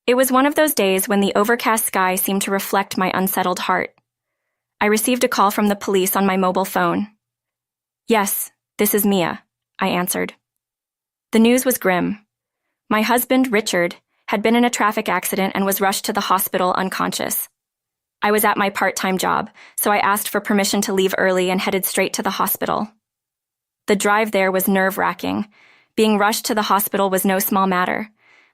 It was one of those days when the overcast sky seemed to reflect my unsettled heart. I received a call from the police on my mobile phone. "Yes, this is Mia," I answered. The news was grim. My husband, Richard, had been in a traffic accident and was rushed to the hospital unconscious. I was at my part-time job, so I asked for permission to leave early and headed straight to the hospital. The drive there was nerve-wracking. Being rushed to the hospital was no small matter.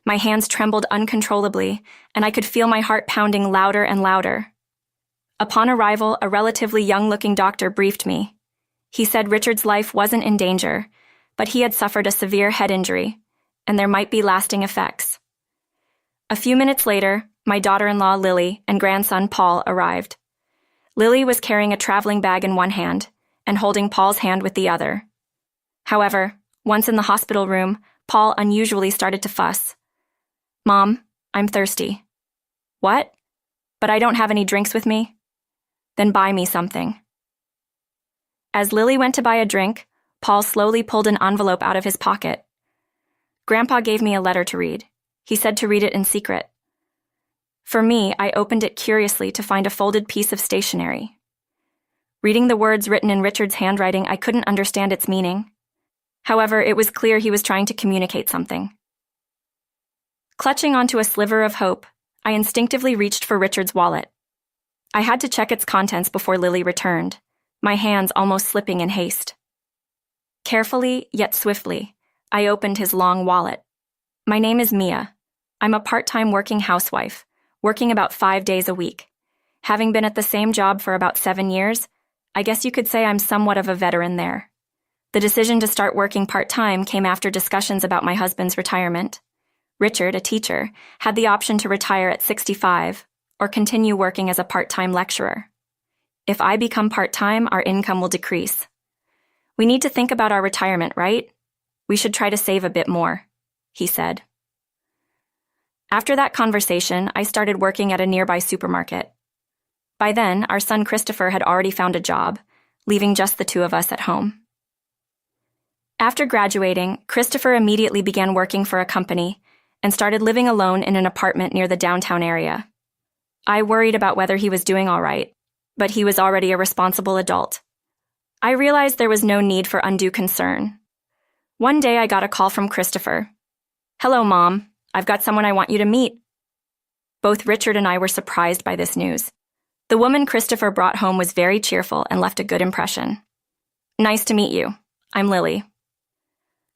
My hands trembled uncontrollably, and I could feel my heart pounding louder and louder. Upon arrival, a relatively young-looking doctor briefed me. He said Richard's life wasn't in danger, but he had suffered a severe head injury, and there might be lasting effects. A few minutes later, my daughter-in-law Lily and grandson Paul arrived. Lily was carrying a traveling bag in one hand and holding Paul's hand with the other. However, once in the hospital room, Paul unusually started to fuss. "Mom, I'm thirsty." "What? But I don't have any drinks with me." "Then buy me something." As Lily went to buy a drink, Paul slowly pulled an envelope out of his pocket. "Grandpa gave me a letter to read. He said to read it in secret." For me, I opened it curiously to find a folded piece of stationery. Reading the words written in Richard's handwriting, I couldn't understand its meaning. However, it was clear he was trying to communicate something. Clutching onto a sliver of hope, I instinctively reached for Richard's wallet. I had to check its contents before Lily returned, my hands almost slipping in haste. Carefully, yet swiftly, I opened his long wallet. "My name is Mia. I'm a part-time working housewife, working about 5 days a week. Having been at the same job for about 7 years, I guess you could say I'm somewhat of a veteran there. The decision to start working part-time came after discussions about my husband's retirement. Richard, a teacher, had the option to retire at 65 or continue working as a part-time lecturer. If I become part-time, our income will decrease. We need to think about our retirement, right? We should try to save a bit more," he said. After that conversation, I started working at a nearby supermarket. By then, our son Christopher had already found a job, leaving just the two of us at home. After graduating, Christopher immediately began working for a company and started living alone in an apartment near the downtown area. I worried about whether he was doing all right, but he was already a responsible adult. I realized there was no need for undue concern. One day I got a call from Christopher. "Hello, Mom. I've got someone I want you to meet." Both Richard and I were surprised by this news. The woman Christopher brought home was very cheerful and left a good impression. "Nice to meet you. I'm Lily."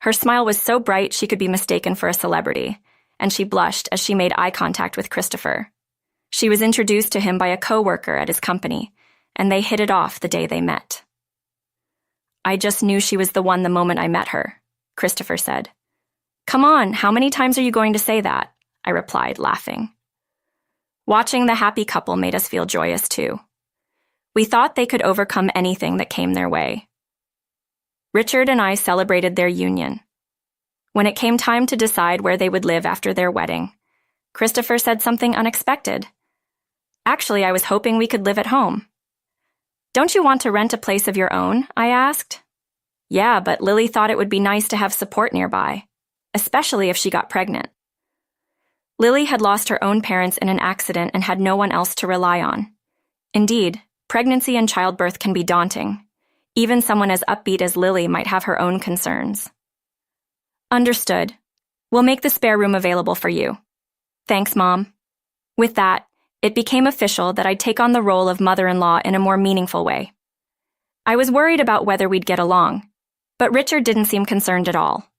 Her smile was so bright she could be mistaken for a celebrity, and she blushed as she made eye contact with Christopher. She was introduced to him by a coworker at his company, and they hit it off the day they met. "I just knew she was the one the moment I met her," Christopher said. "Come on, how many times are you going to say that?" I replied, laughing. Watching the happy couple made us feel joyous too. We thought they could overcome anything that came their way. Richard and I celebrated their union. When it came time to decide where they would live after their wedding, Christopher said something unexpected. "Actually, I was hoping we could live at home." "Don't you want to rent a place of your own?" I asked. "Yeah, but Lily thought it would be nice to have support nearby, especially if she got pregnant." Lily had lost her own parents in an accident and had no one else to rely on. Indeed, pregnancy and childbirth can be daunting. Even someone as upbeat as Lily might have her own concerns. "Understood. We'll make the spare room available for you." "Thanks, Mom." With that, it became official that I'd take on the role of mother-in-law in a more meaningful way. I was worried about whether we'd get along, but Richard didn't seem concerned at all.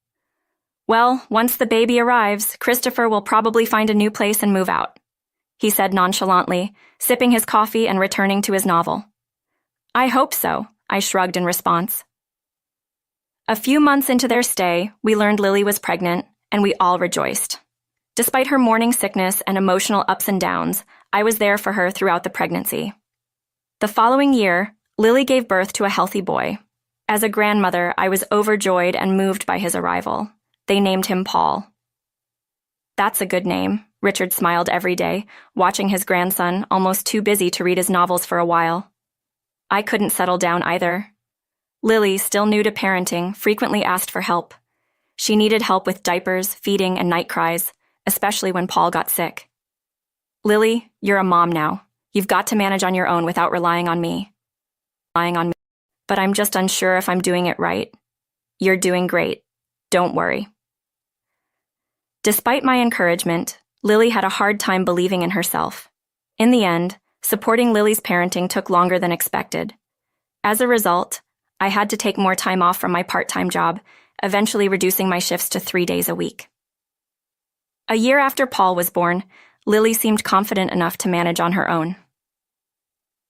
"Well, once the baby arrives, Christopher will probably find a new place and move out," he said nonchalantly, sipping his coffee and returning to his novel. "I hope so," I shrugged in response. A few months into their stay, we learned Lily was pregnant, and we all rejoiced. Despite her morning sickness and emotional ups and downs, I was there for her throughout the pregnancy. The following year, Lily gave birth to a healthy boy. As a grandmother, I was overjoyed and moved by his arrival. They named him Paul. "That's a good name," Richard smiled every day, watching his grandson, almost too busy to read his novels for a while. I couldn't settle down either. Lily, still new to parenting, frequently asked for help. She needed help with diapers, feeding, and night cries, especially when Paul got sick. Lily, you're a mom now. You've got to manage on your own without relying on me. But I'm just unsure if I'm doing it right. You're doing great. Don't worry. Despite my encouragement, Lily had a hard time believing in herself. In the end, supporting Lily's parenting took longer than expected. As a result, I had to take more time off from my part-time job, eventually reducing my shifts to 3 days a week. A year after Paul was born, Lily seemed confident enough to manage on her own.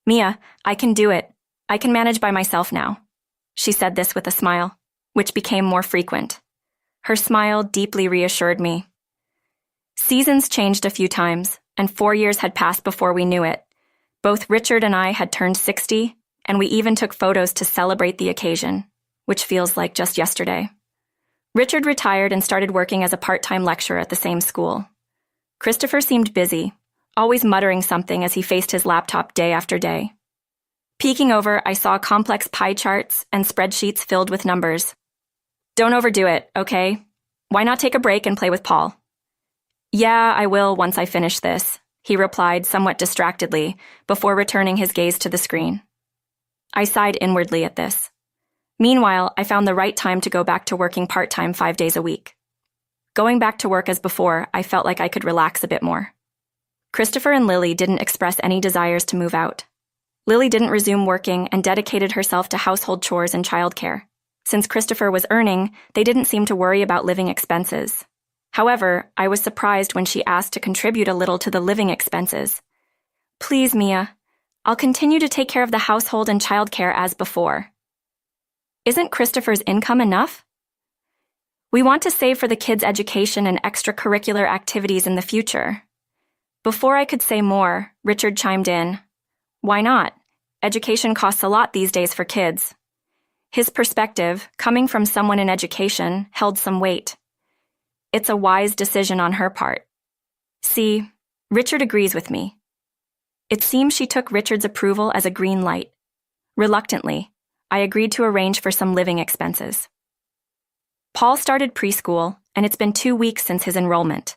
Mia, I can do it. I can manage by myself now. She said this with a smile, which became more frequent. Her smile deeply reassured me. Seasons changed a few times, and 4 years had passed before we knew it. Both Richard and I had turned 60, and we even took photos to celebrate the occasion, which feels like just yesterday. Richard retired and started working as a part-time lecturer at the same school. Christopher seemed busy, always muttering something as he faced his laptop day after day. Peeking over, I saw complex pie charts and spreadsheets filled with numbers. Don't overdo it, okay? Why not take a break and play with Paul? Yeah, I will once I finish this, he replied somewhat distractedly before returning his gaze to the screen. I sighed inwardly at this. Meanwhile, I found the right time to go back to working part-time 5 days a week. Going back to work as before, I felt like I could relax a bit more. Christopher and Lily didn't express any desires to move out. Lily didn't resume working and dedicated herself to household chores and childcare. Since Christopher was earning, they didn't seem to worry about living expenses. However, I was surprised when she asked to contribute a little to the living expenses. Please, Mia, I'll continue to take care of the household and childcare as before. Isn't Christopher's income enough? We want to save for the kids' education and extracurricular activities in the future. Before I could say more, Richard chimed in. Why not? Education costs a lot these days for kids. His perspective, coming from someone in education, held some weight. It's a wise decision on her part. See, Richard agrees with me. It seems she took Richard's approval as a green light. Reluctantly, I agreed to arrange for some living expenses. Paul started preschool, and it's been 2 weeks since his enrollment.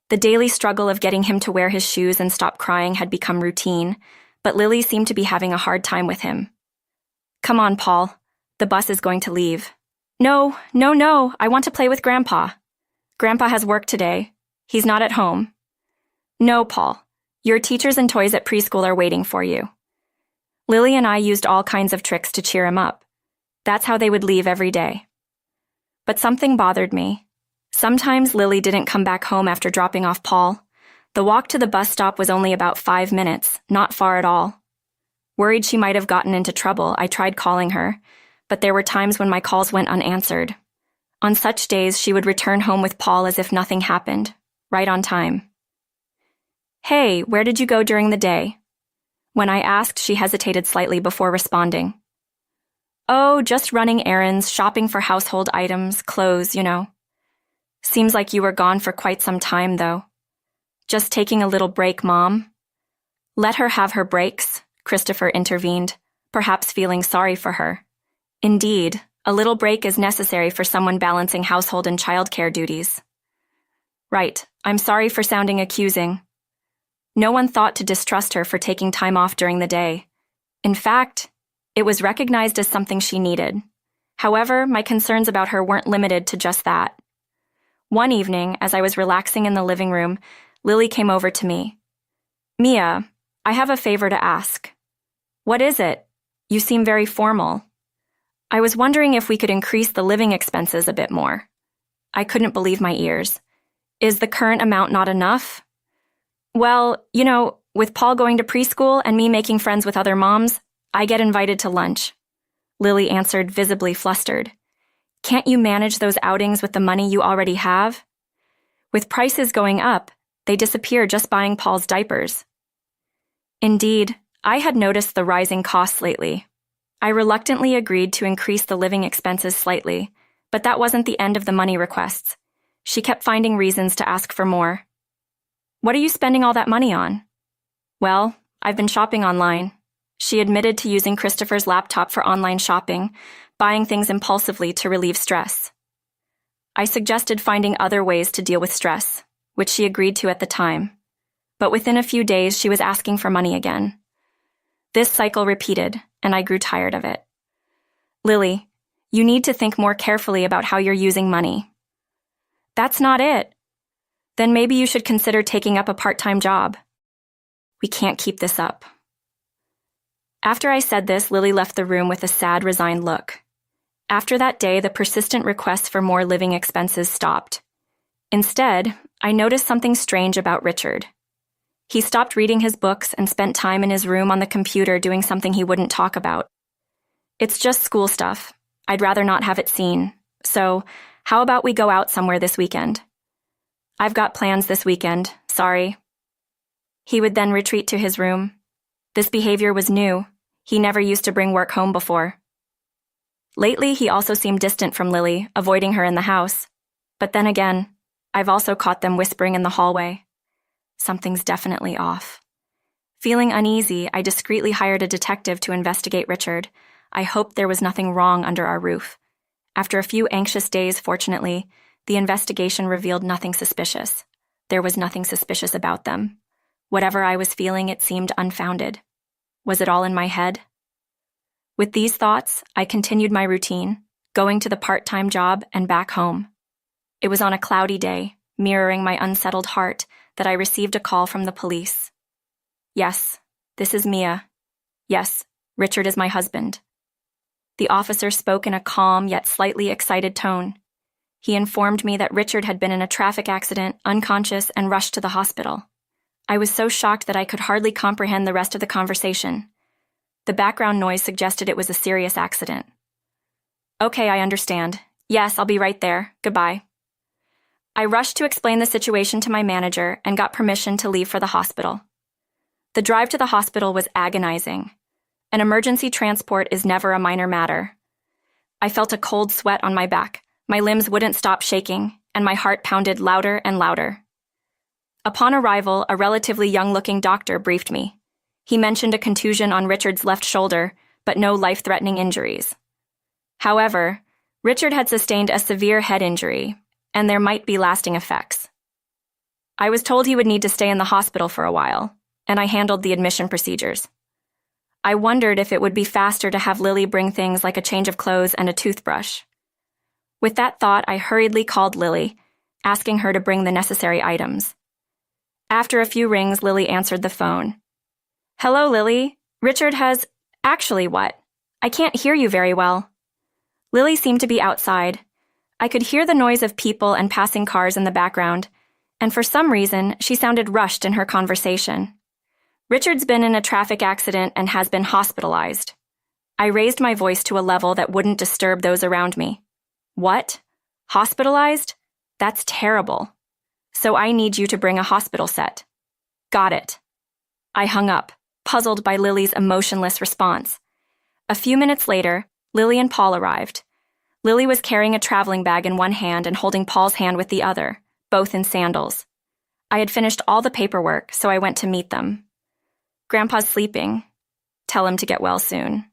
The daily struggle of getting him to wear his shoes and stop crying had become routine, but Lily seemed to be having a hard time with him. Come on, Paul. The bus is going to leave. No, I want to play with Grandpa. Grandpa has work today. He's not at home. No, Paul. Your teachers and toys at preschool are waiting for you. Lily and I used all kinds of tricks to cheer him up. That's how they would leave every day. But something bothered me. Sometimes Lily didn't come back home after dropping off Paul. The walk to the bus stop was only about 5 minutes, not far at all. Worried she might have gotten into trouble, I tried calling her, but there were times when my calls went unanswered. On such days, she would return home with Paul as if nothing happened, right on time. Hey, where did you go during the day? When I asked, she hesitated slightly before responding. Oh, just running errands, shopping for household items, clothes, you know. Seems like you were gone for quite some time, though. Just taking a little break, Mom. Let her have her breaks, Christopher intervened, perhaps feeling sorry for her. Indeed, a little break is necessary for someone balancing household and childcare duties. Right, I'm sorry for sounding accusing. No one thought to distrust her for taking time off during the day. In fact, it was recognized as something she needed. However, my concerns about her weren't limited to just that. One evening, as I was relaxing in the living room, Lily came over to me. Mia, I have a favor to ask. What is it? You seem very formal. I was wondering if we could increase the living expenses a bit more. I couldn't believe my ears. Is the current amount not enough? Well, you know, with Paul going to preschool and me making friends with other moms, I get invited to lunch. Lily answered, visibly flustered. Can't you manage those outings with the money you already have? With prices going up, they disappear just buying Paul's diapers. Indeed, I had noticed the rising costs lately. I reluctantly agreed to increase the living expenses slightly, but that wasn't the end of the money requests. She kept finding reasons to ask for more. What are you spending all that money on? Well, I've been shopping online. She admitted to using Christopher's laptop for online shopping, buying things impulsively to relieve stress. I suggested finding other ways to deal with stress, which she agreed to at the time. But within a few days, she was asking for money again. This cycle repeated, and I grew tired of it. Lily, you need to think more carefully about how you're using money. That's not it. Then maybe you should consider taking up a part-time job. We can't keep this up. After I said this, Lily left the room with a sad, resigned look. After that day, the persistent requests for more living expenses stopped. Instead, I noticed something strange about Richard. He stopped reading his books and spent time in his room on the computer doing something he wouldn't talk about. It's just school stuff. I'd rather not have it seen. So, how about we go out somewhere this weekend? I've got plans this weekend, sorry. He would then retreat to his room. This behavior was new. He never used to bring work home before. Lately, he also seemed distant from Lily, avoiding her in the house. But then again, I've also caught them whispering in the hallway. Something's definitely off. Feeling uneasy, I discreetly hired a detective to investigate Richard. I hoped there was nothing wrong under our roof. After a few anxious days, fortunately, the investigation revealed nothing suspicious. There was nothing suspicious about them. Whatever I was feeling, it seemed unfounded. Was it all in my head? With these thoughts, I continued my routine, going to the part-time job and back home. It was on a cloudy day, mirroring my unsettled heart, that I received a call from the police. Yes, this is Mia. Yes, Richard is my husband. The officer spoke in a calm yet slightly excited tone. He informed me that Richard had been in a traffic accident, unconscious, and rushed to the hospital. I was so shocked that I could hardly comprehend the rest of the conversation. The background noise suggested it was a serious accident. Okay, I understand. Yes, I'll be right there. Goodbye. I rushed to explain the situation to my manager and got permission to leave for the hospital. The drive to the hospital was agonizing. An emergency transport is never a minor matter. I felt a cold sweat on my back, my limbs wouldn't stop shaking, and my heart pounded louder and louder. Upon arrival, a relatively young-looking doctor briefed me. He mentioned a contusion on Richard's left shoulder, but no life-threatening injuries. However, Richard had sustained a severe head injury, and there might be lasting effects. I was told he would need to stay in the hospital for a while, and I handled the admission procedures. I wondered if it would be faster to have Lily bring things like a change of clothes and a toothbrush. With that thought, I hurriedly called Lily, asking her to bring the necessary items. After a few rings, Lily answered the phone. Hello, Lily. Richard has... Actually, what? I can't hear you very well. Lily seemed to be outside. I could hear the noise of people and passing cars in the background, and for some reason, she sounded rushed in her conversation. Richard's been in a traffic accident and has been hospitalized. I raised my voice to a level that wouldn't disturb those around me. What? Hospitalized? That's terrible. So I need you to bring a hospital set. Got it. I hung up, puzzled by Lily's emotionless response. A few minutes later, Lily and Paul arrived. Lily was carrying a traveling bag in one hand and holding Paul's hand with the other, both in sandals. I had finished all the paperwork, so I went to meet them. Grandpa's sleeping. Tell him to get well soon.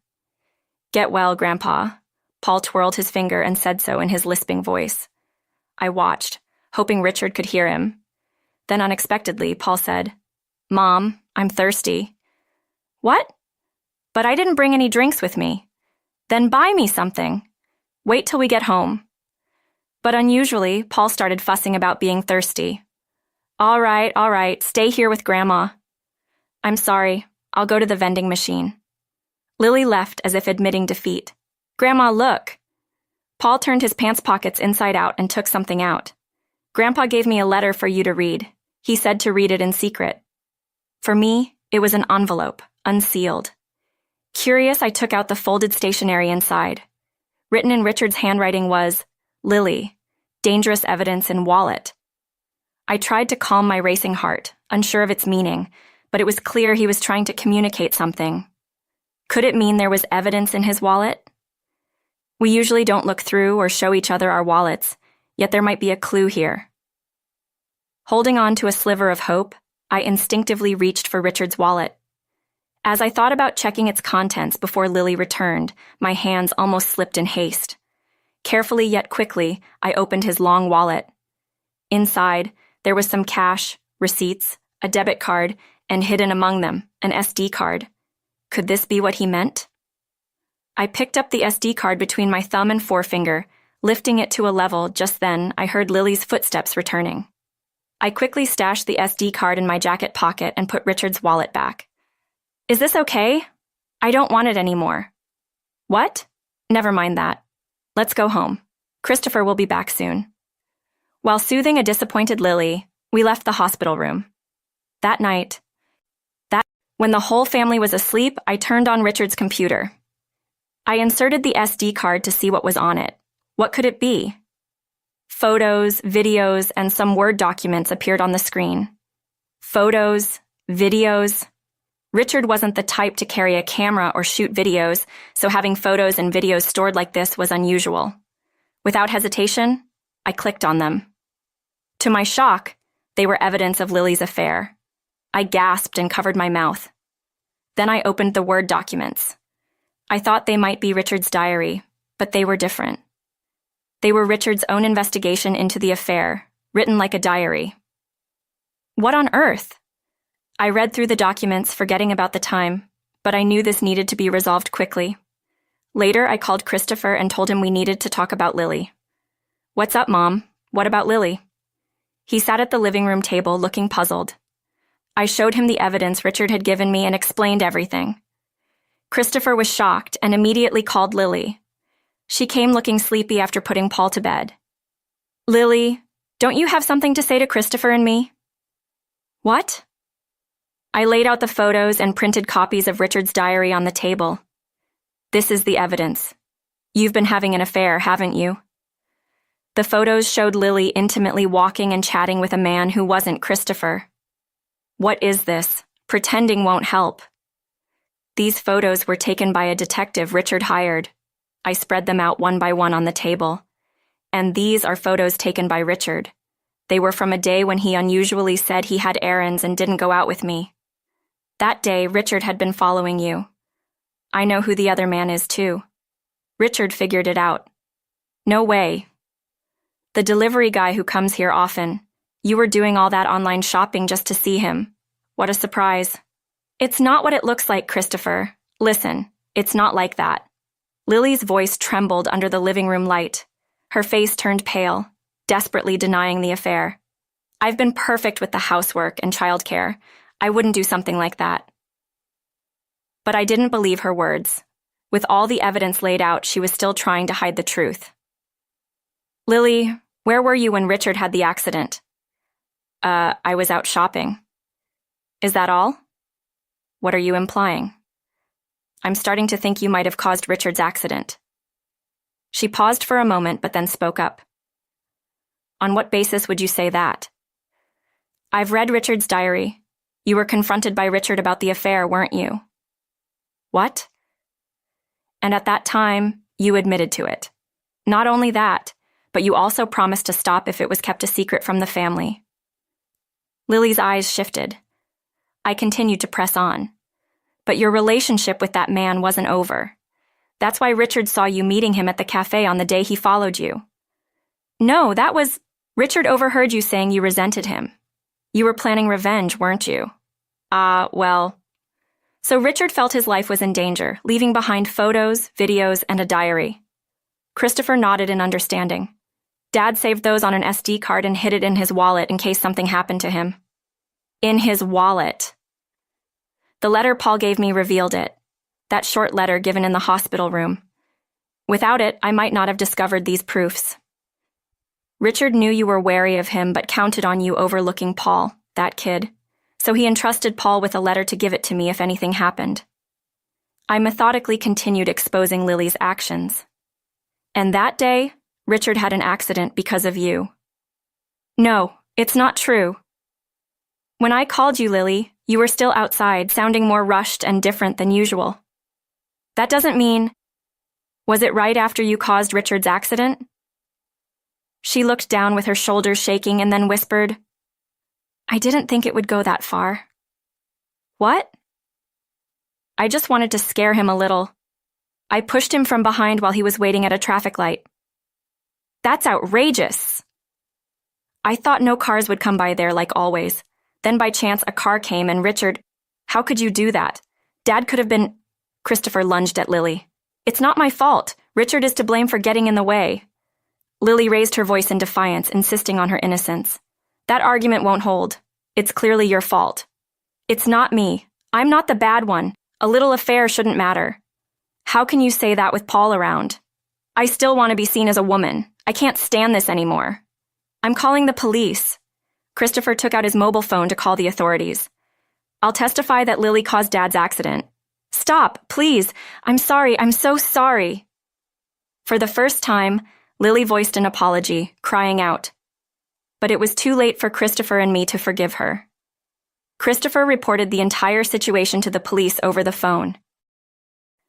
Get well, Grandpa. Paul twirled his finger and said so in his lisping voice. I watched, hoping Richard could hear him. Then unexpectedly, Paul said, Mom, I'm thirsty. What? But I didn't bring any drinks with me. Then buy me something. Wait till we get home. But unusually, Paul started fussing about being thirsty. All right, stay here with Grandma. I'm sorry, I'll go to the vending machine. Lily left as if admitting defeat. Grandma, look. Paul turned his pants pockets inside out and took something out. Grandpa gave me a letter for you to read. He said to read it in secret. For me, it was an envelope, unsealed. Curious, I took out the folded stationery inside. Written in Richard's handwriting was, Lily, dangerous evidence in wallet. I tried to calm my racing heart, unsure of its meaning, but it was clear he was trying to communicate something. Could it mean there was evidence in his wallet? We usually don't look through or show each other our wallets, yet there might be a clue here. Holding on to a sliver of hope, I instinctively reached for Richard's wallet. As I thought about checking its contents before Lily returned, my hands almost slipped in haste. Carefully yet quickly, I opened his long wallet. Inside, There was some cash, receipts, a debit card, and hidden among them, an SD card. Could this be what he meant? I picked up the SD card between my thumb and forefinger, lifting it to a level. Just then, I heard Lily's footsteps returning. I quickly stashed the SD card in my jacket pocket and put Richard's wallet back. Is this okay? I don't want it anymore. What? Never mind that. Let's go home. Christopher will be back soon. While soothing a disappointed Lily, we left the hospital room. That night, when the whole family was asleep, I turned on Richard's computer. I inserted the SD card to see what was on it. What could it be? Photos, videos, and some Word documents appeared on the screen. Photos, videos. Richard wasn't the type to carry a camera or shoot videos, so having photos and videos stored like this was unusual. Without hesitation, I clicked on them. To my shock, they were evidence of Lily's affair. I gasped and covered my mouth. Then I opened the Word documents. I thought they might be Richard's diary, but they were different. They were Richard's own investigation into the affair, written like a diary. What on earth? I read through the documents, forgetting about the time, but I knew this needed to be resolved quickly. Later, I called Christopher and told him we needed to talk about Lily. What's up, Mom? What about Lily? He sat at the living room table, looking puzzled. I showed him the evidence Richard had given me and explained everything. Christopher was shocked and immediately called Lily. She came looking sleepy after putting Paul to bed. Lily, don't you have something to say to Christopher and me? What? I laid out the photos and printed copies of Richard's diary on the table. This is the evidence. You've been having an affair, haven't you? The photos showed Lily intimately walking and chatting with a man who wasn't Christopher. What is this? Pretending won't help. These photos were taken by a detective Richard hired. I spread them out one by one on the table. And these are photos taken by Richard. They were from a day when he unusually said he had errands and didn't go out with me. That day, Richard had been following you. I know who the other man is, too. Richard figured it out. No way. The delivery guy who comes here often. You were doing all that online shopping just to see him. What a surprise. It's not what it looks like, Christopher. Listen, it's not like that. Lily's voice trembled under the living room light. Her face turned pale, desperately denying the affair. I've been perfect with the housework and childcare. I wouldn't do something like that. But I didn't believe her words. With all the evidence laid out, she was still trying to hide the truth. Lily, where were you when Richard had the accident? I was out shopping. Is that all? What are you implying? I'm starting to think you might have caused Richard's accident. She paused for a moment, but then spoke up. On what basis would you say that? I've read Richard's diary. You were confronted by Richard about the affair, weren't you? What? And at that time, you admitted to it. Not only that, but you also promised to stop if it was kept a secret from the family. Lily's eyes shifted. I continued to press on. But your relationship with that man wasn't over. That's why Richard saw you meeting him at the cafe on the day he followed you. No, that was... Richard overheard you saying you resented him. You were planning revenge, weren't you? Well... So Richard felt his life was in danger, leaving behind photos, videos, and a diary. Christopher nodded in understanding. Dad saved those on an SD card and hid it in his wallet in case something happened to him. In his wallet. The letter Paul gave me revealed it. That short letter given in the hospital room. Without it, I might not have discovered these proofs. Richard knew you were wary of him but counted on you overlooking Paul, that kid. So he entrusted Paul with a letter to give it to me if anything happened. I methodically continued exposing Lily's actions. And that day, Richard had an accident because of you. No, it's not true. When I called you, Lily, you were still outside, sounding more rushed and different than usual. That doesn't mean... Was it right after you caused Richard's accident? She looked down with her shoulders shaking and then whispered, I didn't think it would go that far. What? I just wanted to scare him a little. I pushed him from behind while he was waiting at a traffic light. That's outrageous. I thought no cars would come by there like always. Then by chance a car came and Richard, how could you do that? Dad could have been... Christopher lunged at Lily. It's not my fault. Richard is to blame for getting in the way. Lily raised her voice in defiance, insisting on her innocence. That argument won't hold. It's clearly your fault. It's not me. I'm not the bad one. A little affair shouldn't matter. How can you say that with Paul around? I still want to be seen as a woman. I can't stand this anymore. I'm calling the police. Christopher took out his mobile phone to call the authorities. I'll testify that Lily caused Dad's accident. Stop, please. I'm sorry. I'm so sorry. For the first time, Lily voiced an apology, crying out. But it was too late for Christopher and me to forgive her. Christopher reported the entire situation to the police over the phone.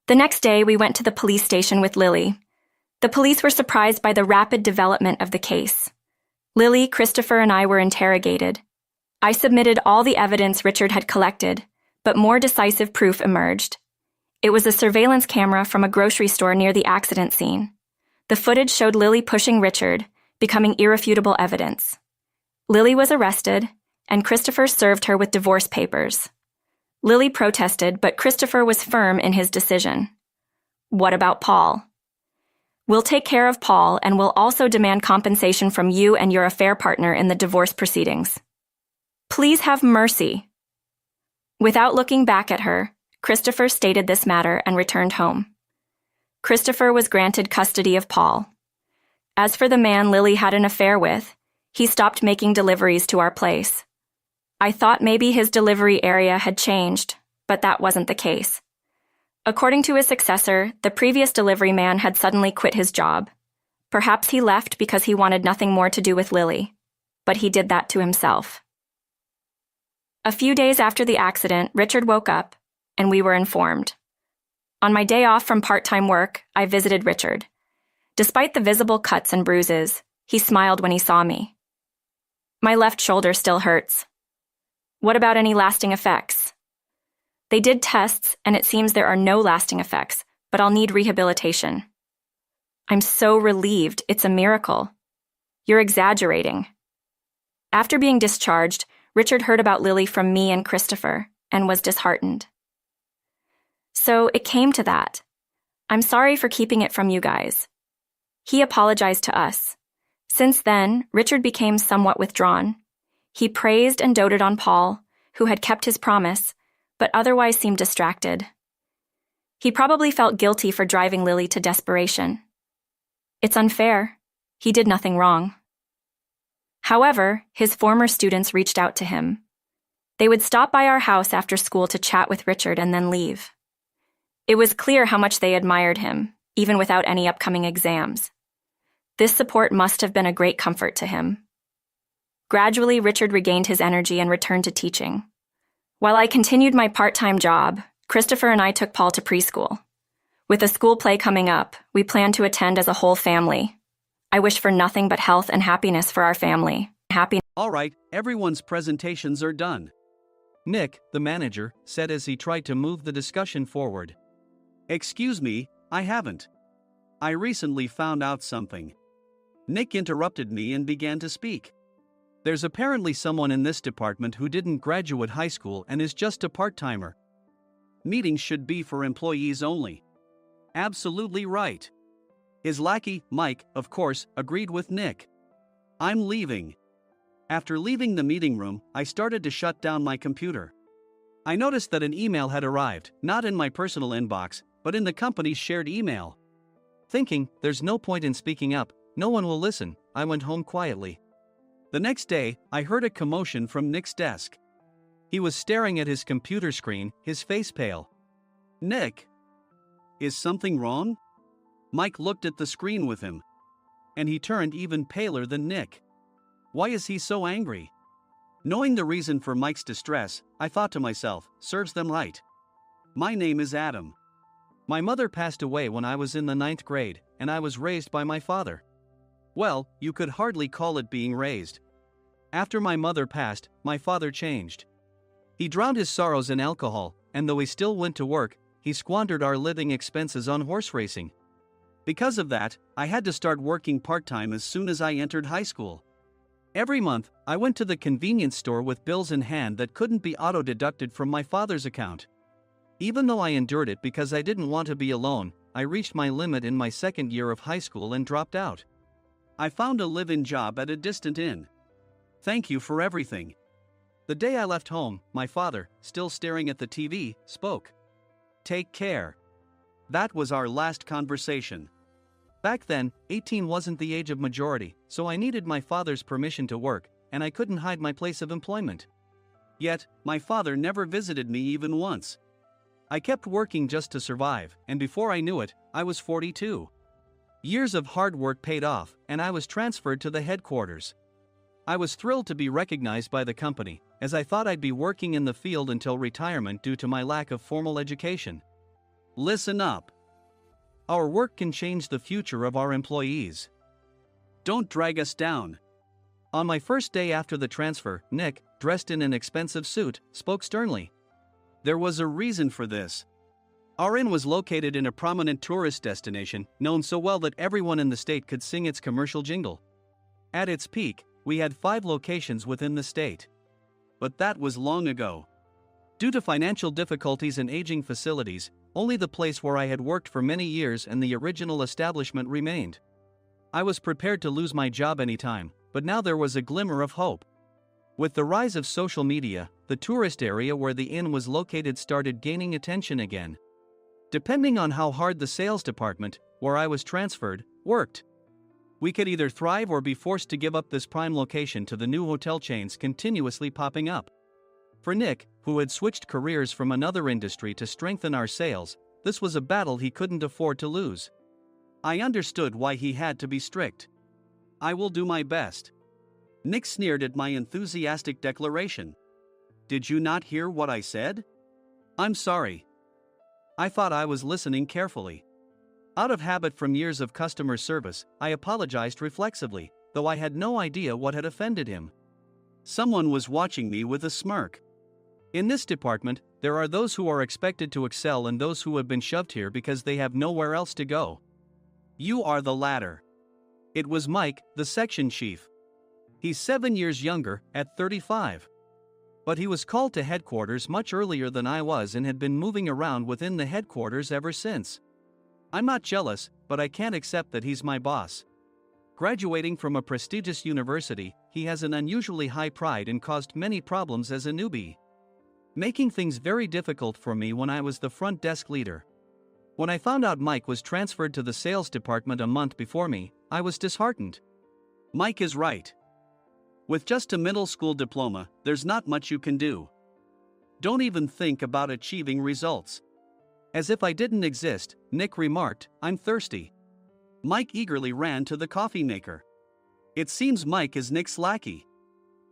The next day, we went to the police station with Lily. The police were surprised by the rapid development of the case. Lily, Christopher, and I were interrogated. I submitted all the evidence Richard had collected, but more decisive proof emerged. It was a surveillance camera from a grocery store near the accident scene. The footage showed Lily pushing Richard, becoming irrefutable evidence. Lily was arrested, and Christopher served her with divorce papers. Lily protested, but Christopher was firm in his decision. What about Paul? We'll take care of Paul, and we'll also demand compensation from you and your affair partner in the divorce proceedings. Please have mercy. Without looking back at her, Christopher stated this matter and returned home. Christopher was granted custody of Paul. As for the man Lily had an affair with, he stopped making deliveries to our place. I thought maybe his delivery area had changed, but that wasn't the case. According to his successor, the previous delivery man had suddenly quit his job. Perhaps he left because he wanted nothing more to do with Lily, but he did that to himself. A few days after the accident, Richard woke up, and we were informed. On my day off from part-time work, I visited Richard. Despite the visible cuts and bruises, he smiled when he saw me. My left shoulder still hurts. What about any lasting effects? They did tests, and it seems there are no lasting effects, but I'll need rehabilitation. I'm so relieved. It's a miracle. You're exaggerating. After being discharged, Richard heard about Lily from me and Christopher, and was disheartened. So it came to that. I'm sorry for keeping it from you guys. He apologized to us. Since then, Richard became somewhat withdrawn. He praised and doted on Paul, who had kept his promise, but otherwise seemed distracted. He probably felt guilty for driving Lily to desperation. It's unfair. He did nothing wrong. However, his former students reached out to him. They would stop by our house after school to chat with Richard and then leave. It was clear how much they admired him, even without any upcoming exams. This support must have been a great comfort to him. Gradually, Richard regained his energy and returned to teaching. While I continued my part-time job, Christopher and I took Paul to preschool. With a school play coming up, we planned to attend as a whole family. I wish for nothing but health and happiness for our family. All right, everyone's presentations are done. Nick, the manager, said as he tried to move the discussion forward. Excuse me, I haven't. I recently found out something. Nick interrupted me and began to speak. There's apparently someone in this department who didn't graduate high school and is just a part-timer. Meetings should be for employees only. Absolutely right. His lackey, Mike, of course, agreed with Nick. I'm leaving. After leaving the meeting room, I started to shut down my computer. I noticed that an email had arrived, not in my personal inbox, but in the company's shared email. Thinking, there's no point in speaking up, no one will listen, I went home quietly. The next day, I heard a commotion from Nick's desk. He was staring at his computer screen, his face pale. Nick? Is something wrong? Mike looked at the screen with him. And he turned even paler than Nick. Why is he so angry? Knowing the reason for Mike's distress, I thought to myself, serves them right. My name is Adam. My mother passed away when I was in the 9th grade, and I was raised by my father. Well, you could hardly call it being raised. After my mother passed, my father changed. He drowned his sorrows in alcohol, and though he still went to work, he squandered our living expenses on horse racing. Because of that, I had to start working part-time as soon as I entered high school. Every month, I went to the convenience store with bills in hand that couldn't be auto-deducted from my father's account. Even though I endured it because I didn't want to be alone, I reached my limit in my second year of high school and dropped out. I found a live-in job at a distant inn. Thank you for everything. The day I left home, my father, still staring at the TV, spoke. Take care. That was our last conversation. Back then, 18 wasn't the age of majority, so I needed my father's permission to work, and I couldn't hide my place of employment. Yet, my father never visited me even once. I kept working just to survive, and before I knew it, I was 42. Years of hard work paid off, and I was transferred to the headquarters. I was thrilled to be recognized by the company, as I thought I'd be working in the field until retirement due to my lack of formal education. Listen up. Our work can change the future of our employees. Don't drag us down. On my first day after the transfer, Nick, dressed in an expensive suit, spoke sternly. There was a reason for this. Our inn was located in a prominent tourist destination, known so well that everyone in the state could sing its commercial jingle. At its peak, we had 5 locations within the state. But that was long ago. Due to financial difficulties and aging facilities, only the place where I had worked for many years and the original establishment remained. I was prepared to lose my job anytime, but now there was a glimmer of hope. With the rise of social media, the tourist area where the inn was located started gaining attention again. Depending on how hard the sales department, where I was transferred, worked, we could either thrive or be forced to give up this prime location to the new hotel chains continuously popping up. For Nick, who had switched careers from another industry to strengthen our sales, this was a battle he couldn't afford to lose. I understood why he had to be strict. I will do my best. Nick sneered at my enthusiastic declaration. Did you not hear what I said? I'm sorry. I thought I was listening carefully. Out of habit from years of customer service, I apologized reflexively, though I had no idea what had offended him. Someone was watching me with a smirk. In this department, there are those who are expected to excel and those who have been shoved here because they have nowhere else to go. You are the latter. It was Mike, the section chief. He's 7 years younger, at 35. But he was called to headquarters much earlier than I was and had been moving around within the headquarters ever since. I'm not jealous, but I can't accept that he's my boss. Graduating from a prestigious university, he has an unusually high pride and caused many problems as a newbie, making things very difficult for me when I was the front desk leader. When I found out Mike was transferred to the sales department a month before me, I was disheartened. Mike is right. With just a middle school diploma, there's not much you can do. Don't even think about achieving results. As if I didn't exist, Nick remarked, I'm thirsty. Mike eagerly ran to the coffee maker. It seems Mike is Nick's lackey.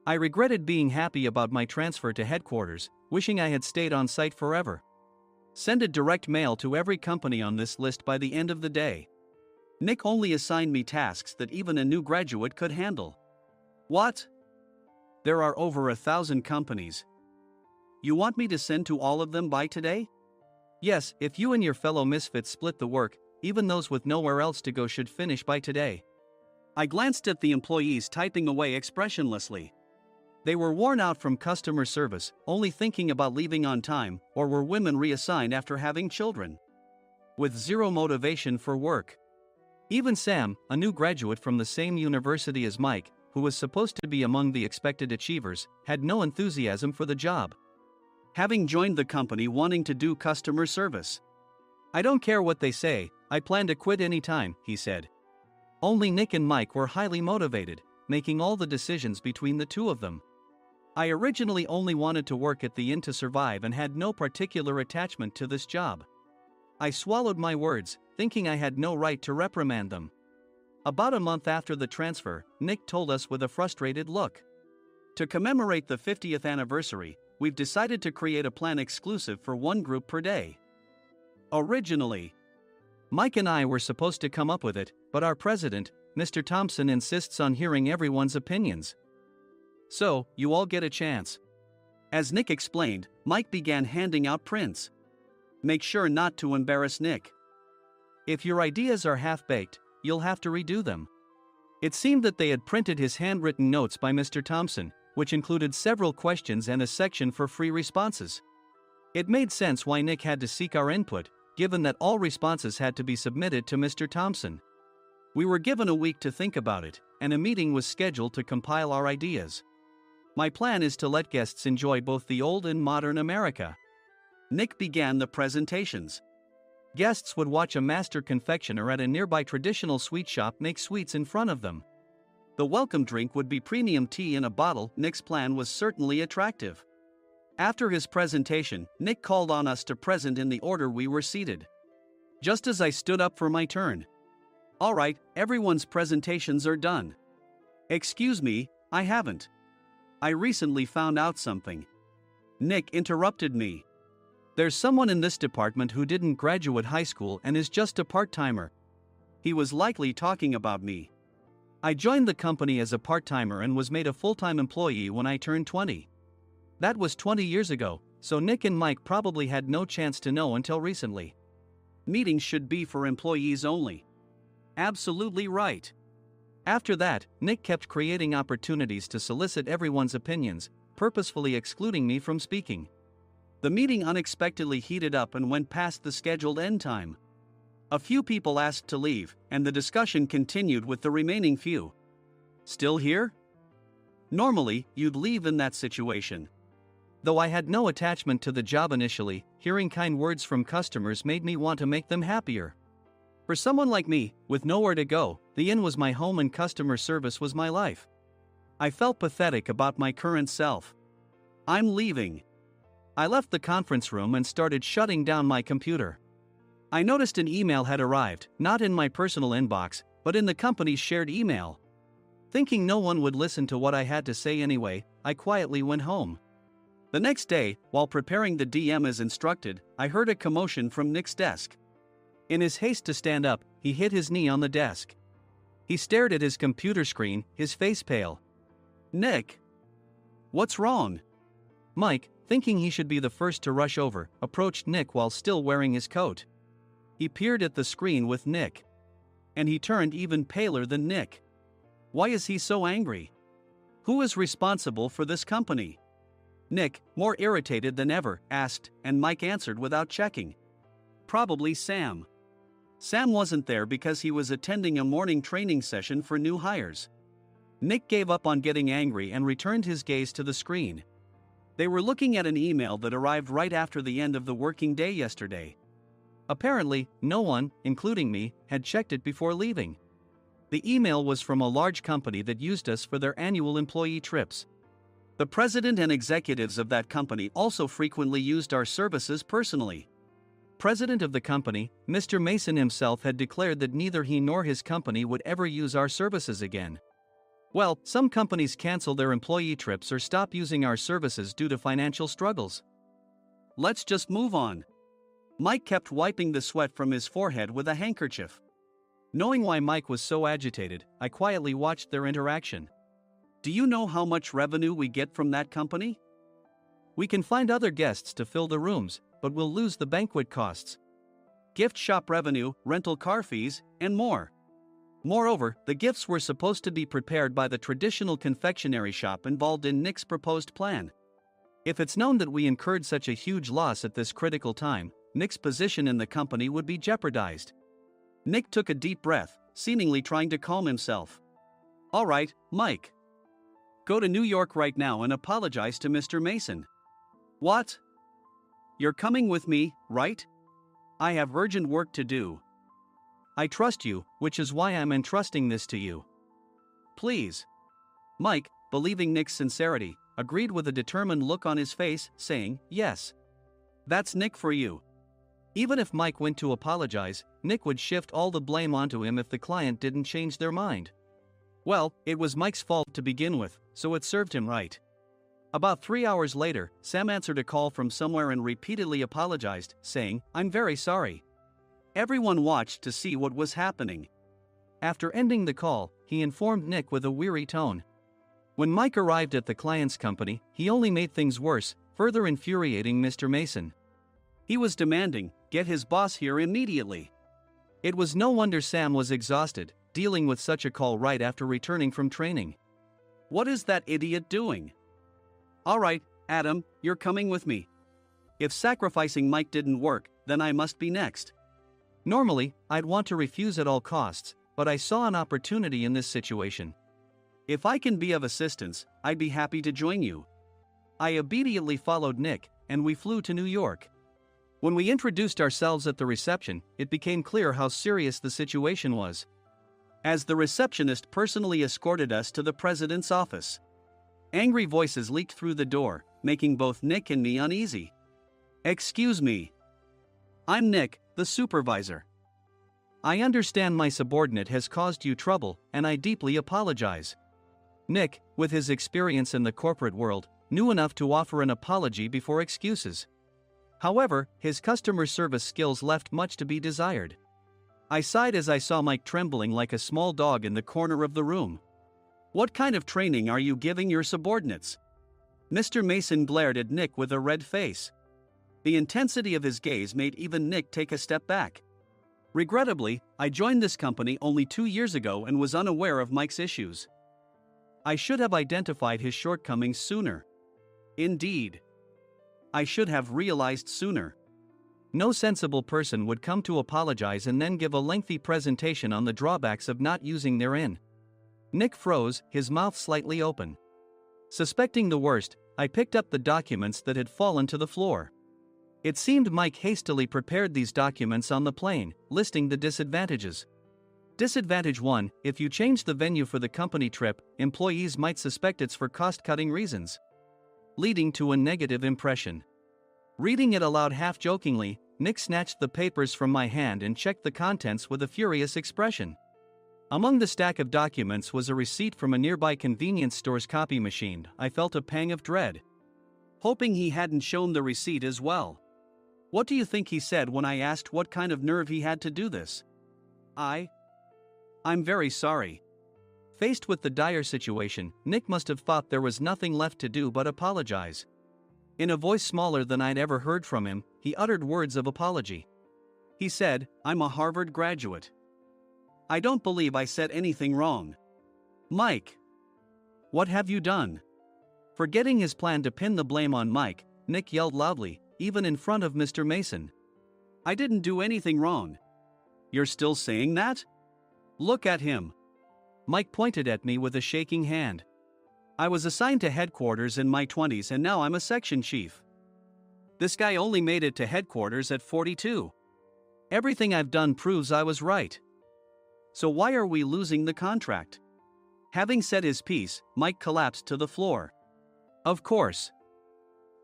I regretted being happy about my transfer to headquarters, wishing I had stayed on site forever. Send a direct mail to every company on this list by the end of the day. Nick only assigned me tasks that even a new graduate could handle. What? There are over 1,000 companies. You want me to send to all of them by today? Yes, if you and your fellow misfits split the work, even those with nowhere else to go should finish by today. I glanced at the employees typing away expressionlessly. They were worn out from customer service, only thinking about leaving on time, or were women reassigned after having children, with zero motivation for work. Even Sam, a new graduate from the same university as Mike, who was supposed to be among the expected achievers, had no enthusiasm for the job, having joined the company wanting to do customer service. I don't care what they say, I plan to quit anytime, he said. Only Nick and Mike were highly motivated, making all the decisions between the two of them. I originally only wanted to work at the inn to survive and had no particular attachment to this job. I swallowed my words, thinking I had no right to reprimand them. About a month after the transfer, Nick told us with a frustrated look. To commemorate the 50th anniversary, we've decided to create a plan exclusive for one group per day. Originally, Mike and I were supposed to come up with it, but our president, Mr. Thompson, insists on hearing everyone's opinions. So, you all get a chance. As Nick explained, Mike began handing out prints. Make sure not to embarrass Nick. If your ideas are half-baked, you'll have to redo them. It seemed that they had printed his handwritten notes by Mr. Thompson, which included several questions and a section for free responses. It made sense why Nick had to seek our input, given that all responses had to be submitted to Mr. Thompson. We were given a week to think about it, and a meeting was scheduled to compile our ideas. My plan is to let guests enjoy both the old and modern America. Nick began the presentations. Guests would watch a master confectioner at a nearby traditional sweet shop make sweets in front of them. The welcome drink would be premium tea in a bottle. Nick's plan was certainly attractive. After his presentation, Nick called on us to present in the order we were seated. Just as I stood up for my turn. "All right, everyone's presentations are done." "Excuse me, I haven't. I recently found out something." Nick interrupted me. "There's someone in this department who didn't graduate high school and is just a part-timer." He was likely talking about me. I joined the company as a part-timer and was made a full-time employee when I turned 20. That was 20 years ago, so Nick and Mike probably had no chance to know until recently. Meetings should be for employees only. Absolutely right. After that, Nick kept creating opportunities to solicit everyone's opinions, purposefully excluding me from speaking. The meeting unexpectedly heated up and went past the scheduled end time. A few people asked to leave, and the discussion continued with the remaining few. "Still here?" Normally, you'd leave in that situation. Though I had no attachment to the job initially, hearing kind words from customers made me want to make them happier. For someone like me, with nowhere to go, the inn was my home and customer service was my life. I felt pathetic about my current self. "I'm leaving." I left the conference room and started shutting down my computer. I noticed an email had arrived, not in my personal inbox, but in the company's shared email. Thinking no one would listen to what I had to say anyway, I quietly went home. The next day, while preparing the DM as instructed, I heard a commotion from Nick's desk. In his haste to stand up, he hit his knee on the desk. He stared at his computer screen, his face pale. "Nick! What's wrong?" Mike, thinking he should be the first to rush over, approached Nick while still wearing his coat. He peered at the screen with Nick. And he turned even paler than Nick. Why is he so angry? Who is responsible for this company? Nick, more irritated than ever, asked, and Mike answered without checking. Probably Sam. Sam wasn't there because he was attending a morning training session for new hires. Nick gave up on getting angry and returned his gaze to the screen. They were looking at an email that arrived right after the end of the working day yesterday. Apparently, no one, including me, had checked it before leaving. The email was from a large company that used us for their annual employee trips. The president and executives of that company also frequently used our services personally. President of the company, Mr. Mason himself, had declared that neither he nor his company would ever use our services again. Well, some companies cancel their employee trips or stop using our services due to financial struggles. Let's just move on. Mike kept wiping the sweat from his forehead with a handkerchief. Knowing why Mike was so agitated, I quietly watched their interaction. Do you know how much revenue we get from that company? We can find other guests to fill the rooms, but we'll lose the banquet costs, gift shop revenue, rental car fees, and more. Moreover, the gifts were supposed to be prepared by the traditional confectionery shop involved in Nick's proposed plan. If it's known that we incurred such a huge loss at this critical time, Nick's position in the company would be jeopardized. Nick took a deep breath, seemingly trying to calm himself. All right, Mike. Go to New York right now and apologize to Mr. Mason. What? You're coming with me, right? I have urgent work to do. I trust you, which is why I'm entrusting this to you. Please. Mike, believing Nick's sincerity, agreed with a determined look on his face, saying, yes. That's Nick for you. Even if Mike went to apologize, Nick would shift all the blame onto him if the client didn't change their mind. Well, it was Mike's fault to begin with, so it served him right. About 3 hours later, Sam answered a call from somewhere and repeatedly apologized, saying, I'm very sorry. Everyone watched to see what was happening. After ending the call, he informed Nick with a weary tone. When Mike arrived at the client's company, he only made things worse, further infuriating Mr. Mason. He was demanding, get his boss here immediately. It was no wonder Sam was exhausted, dealing with such a call right after returning from training. What is that idiot doing? Alright, Adam, you're coming with me. If sacrificing Mike didn't work, then I must be next. Normally, I'd want to refuse at all costs, but I saw an opportunity in this situation. If I can be of assistance, I'd be happy to join you. I obediently followed Nick, and we flew to New York. When we introduced ourselves at the reception, it became clear how serious the situation was, as the receptionist personally escorted us to the president's office. Angry voices leaked through the door, making both Nick and me uneasy. Excuse me. I'm Nick, the supervisor. I understand my subordinate has caused you trouble, and I deeply apologize. Nick, with his experience in the corporate world, knew enough to offer an apology before excuses. However, his customer service skills left much to be desired. I sighed as I saw Mike trembling like a small dog in the corner of the room. What kind of training are you giving your subordinates? Mr. Mason glared at Nick with a red face. The intensity of his gaze made even Nick take a step back. Regrettably, I joined this company only 2 years ago and was unaware of Mike's issues. I should have identified his shortcomings sooner. Indeed. I should have realized sooner. No sensible person would come to apologize and then give a lengthy presentation on the drawbacks of not using their in. Nick froze, his mouth slightly open. Suspecting the worst, I picked up the documents that had fallen to the floor. It seemed Mike hastily prepared these documents on the plane, listing the disadvantages. Disadvantage 1: if you change the venue for the company trip, employees might suspect it's for cost-cutting reasons, leading to a negative impression. Reading it aloud half-jokingly, Nick snatched the papers from my hand and checked the contents with a furious expression. Among the stack of documents was a receipt from a nearby convenience store's copy machine. I felt a pang of dread, hoping he hadn't shown the receipt as well. What do you think he said when I asked what kind of nerve he had to do this? I'm very sorry. Faced with the dire situation, Nick must have thought there was nothing left to do but apologize. In a voice smaller than I'd ever heard from him, he uttered words of apology. He said, "I'm a Harvard graduate. I don't believe I said anything wrong." Mike! What have you done? Forgetting his plan to pin the blame on Mike, Nick yelled loudly, even in front of Mr. Mason. I didn't do anything wrong. You're still saying that? Look at him. Mike pointed at me with a shaking hand. I was assigned to headquarters in my 20s and now I'm a section chief. This guy only made it to headquarters at 42. Everything I've done proves I was right. So why are we losing the contract? Having said his piece, Mike collapsed to the floor. Of course.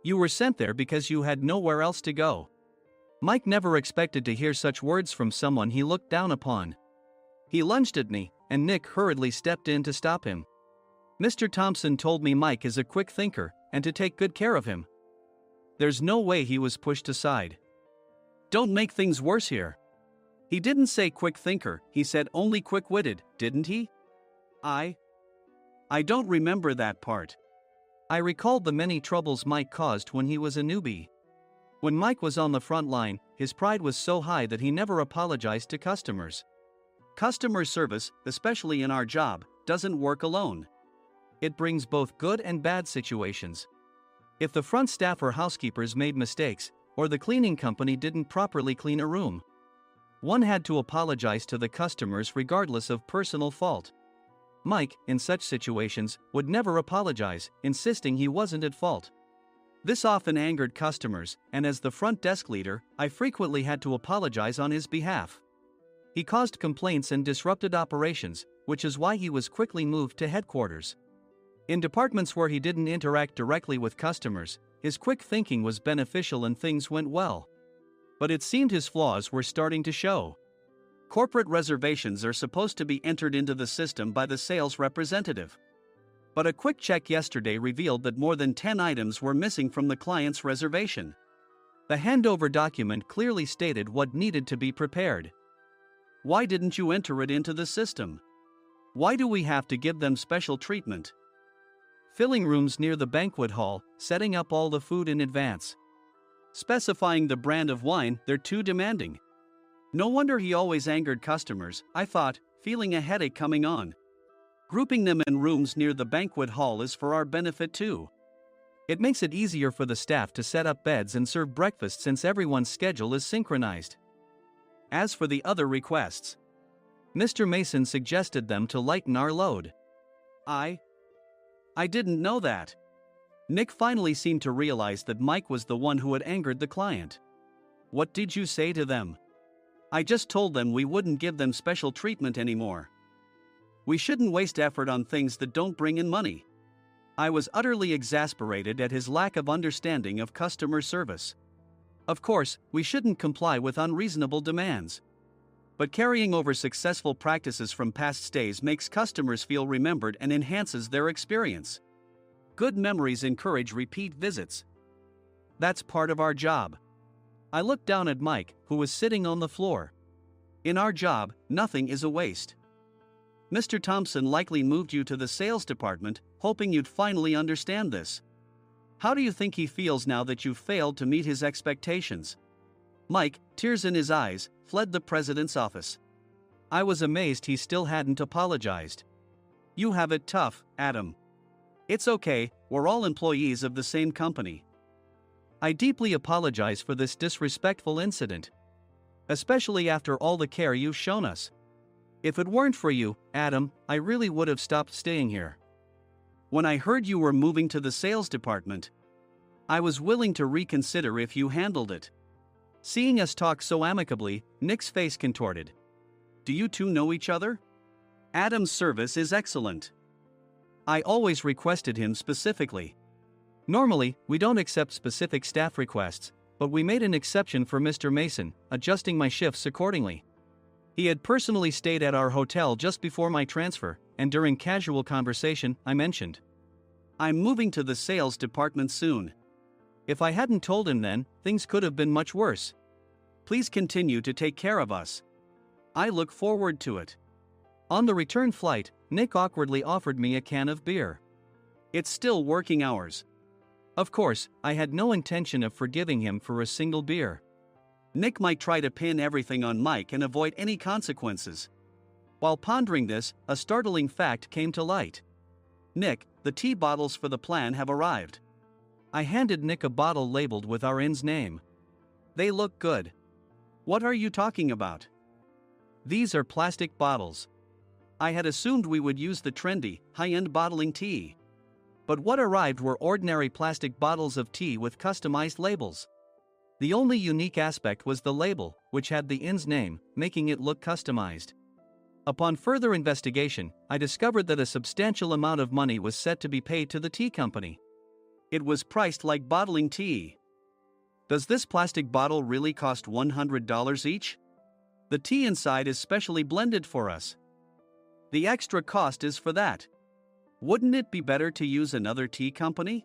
You were sent there because you had nowhere else to go. Mike never expected to hear such words from someone he looked down upon. He lunged at me, and Nick hurriedly stepped in to stop him. Mr. Thompson told me Mike is a quick thinker, and to take good care of him. There's no way he was pushed aside. Don't make things worse here. He didn't say quick thinker, he said only quick-witted, didn't he? I don't remember that part. I recalled the many troubles Mike caused when he was a newbie. When Mike was on the front line, his pride was so high that he never apologized to customers. Customer service, especially in our job, doesn't work alone. It brings both good and bad situations. If the front staff or housekeepers made mistakes, or the cleaning company didn't properly clean a room, one had to apologize to the customers regardless of personal fault. Mike, in such situations, would never apologize, insisting he wasn't at fault. This often angered customers, and as the front desk leader, I frequently had to apologize on his behalf. He caused complaints and disrupted operations, which is why he was quickly moved to headquarters. In departments where he didn't interact directly with customers, his quick thinking was beneficial and things went well. But it seemed his flaws were starting to show. Corporate reservations are supposed to be entered into the system by the sales representative. But a quick check yesterday revealed that more than 10 items were missing from the client's reservation. The handover document clearly stated what needed to be prepared. Why didn't you enter it into the system? Why do we have to give them special treatment? Filling rooms near the banquet hall, setting up all the food in advance. Specifying the brand of wine, they're too demanding. No wonder he always angered customers, I thought, feeling a headache coming on. Grouping them in rooms near the banquet hall is for our benefit too. It makes it easier for the staff to set up beds and serve breakfast since everyone's schedule is synchronized. As for the other requests, Mr. Mason suggested them to lighten our load. I didn't know that. Nick finally seemed to realize that Mike was the one who had angered the client. What did you say to them? I just told them we wouldn't give them special treatment anymore. We shouldn't waste effort on things that don't bring in money. I was utterly exasperated at his lack of understanding of customer service. Of course, we shouldn't comply with unreasonable demands. But carrying over successful practices from past stays makes customers feel remembered and enhances their experience. Good memories encourage repeat visits. That's part of our job. I looked down at Mike, who was sitting on the floor. In our job, nothing is a waste. Mr. Thompson likely moved you to the sales department, hoping you'd finally understand this. How do you think he feels now that you've failed to meet his expectations? Mike, tears in his eyes, fled the president's office. I was amazed he still hadn't apologized. You have it tough, Adam. It's okay, we're all employees of the same company. I deeply apologize for this disrespectful incident. Especially after all the care you've shown us. If it weren't for you, Adam, I really would have stopped staying here. When I heard you were moving to the sales department, I was willing to reconsider if you handled it. Seeing us talk so amicably, Nick's face contorted. Do you two know each other? Adam's service is excellent. I always requested him specifically. Normally, we don't accept specific staff requests, but we made an exception for Mr. Mason, adjusting my shifts accordingly. He had personally stayed at our hotel just before my transfer, and during casual conversation, I mentioned, I'm moving to the sales department soon. If I hadn't told him then, things could have been much worse. Please continue to take care of us. I look forward to it. On the return flight, Nick awkwardly offered me a can of beer. It's still working hours. Of course, I had no intention of forgiving him for a single beer. Nick might try to pin everything on Mike and avoid any consequences. While pondering this, a startling fact came to light. Nick, the tea bottles for the plan have arrived. I handed Nick a bottle labeled with our inn's name. They look good. What are you talking about? These are plastic bottles. I had assumed we would use the trendy, high-end bottling tea. But what arrived were ordinary plastic bottles of tea with customized labels. The only unique aspect was the label, which had the inn's name, making it look customized. Upon further investigation, I discovered that a substantial amount of money was set to be paid to the tea company. It was priced like bottling tea. Does this plastic bottle really cost $100 each? The tea inside is specially blended for us. The extra cost is for that. Wouldn't it be better to use another tea company?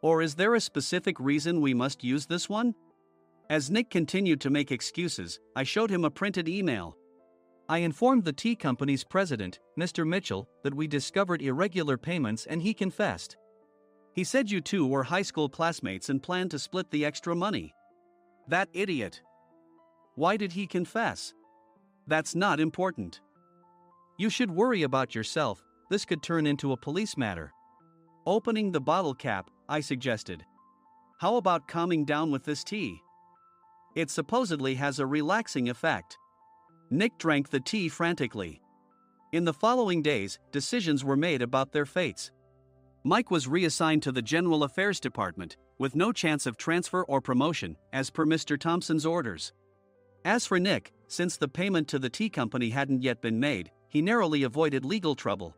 Or is there a specific reason we must use this one? As Nick continued to make excuses, I showed him a printed email. I informed the tea company's president, Mr. Mitchell, that we discovered irregular payments and he confessed. He said you two were high school classmates and planned to split the extra money. That idiot. Why did he confess? That's not important. You should worry about yourself, this could turn into a police matter. Opening the bottle cap, I suggested. How about calming down with this tea? It supposedly has a relaxing effect. Nick drank the tea frantically. In the following days, decisions were made about their fates. Mike was reassigned to the General Affairs Department, with no chance of transfer or promotion, as per Mr. Thompson's orders. As for Nick, since the payment to the tea company hadn't yet been made, he narrowly avoided legal trouble.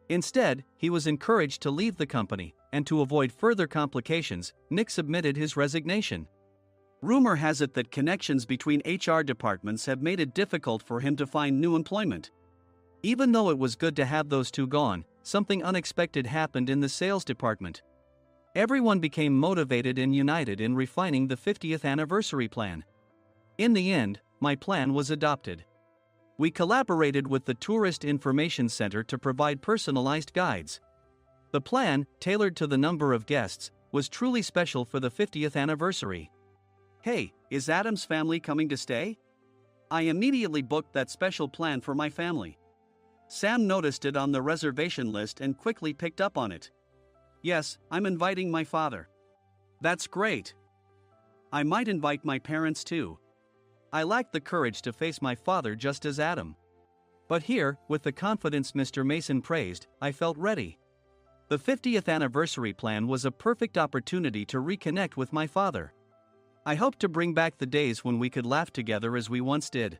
Instead, he was encouraged to leave the company, and to avoid further complications, Nick submitted his resignation. Rumor has it that connections between HR departments have made it difficult for him to find new employment. Even though it was good to have those two gone, something unexpected happened in the sales department. Everyone became motivated and united in refining the 50th anniversary plan. In the end, my plan was adopted. We collaborated with the Tourist Information Center to provide personalized guides. The plan, tailored to the number of guests, was truly special for the 50th anniversary. Hey, is Adam's family coming to stay? I immediately booked that special plan for my family. Sam noticed it on the reservation list and quickly picked up on it. Yes, I'm inviting my father. That's great. I might invite my parents too. I lacked the courage to face my father just as Adam. But here, with the confidence Mr. Mason praised, I felt ready. The 50th anniversary plan was a perfect opportunity to reconnect with my father. I hoped to bring back the days when we could laugh together as we once did.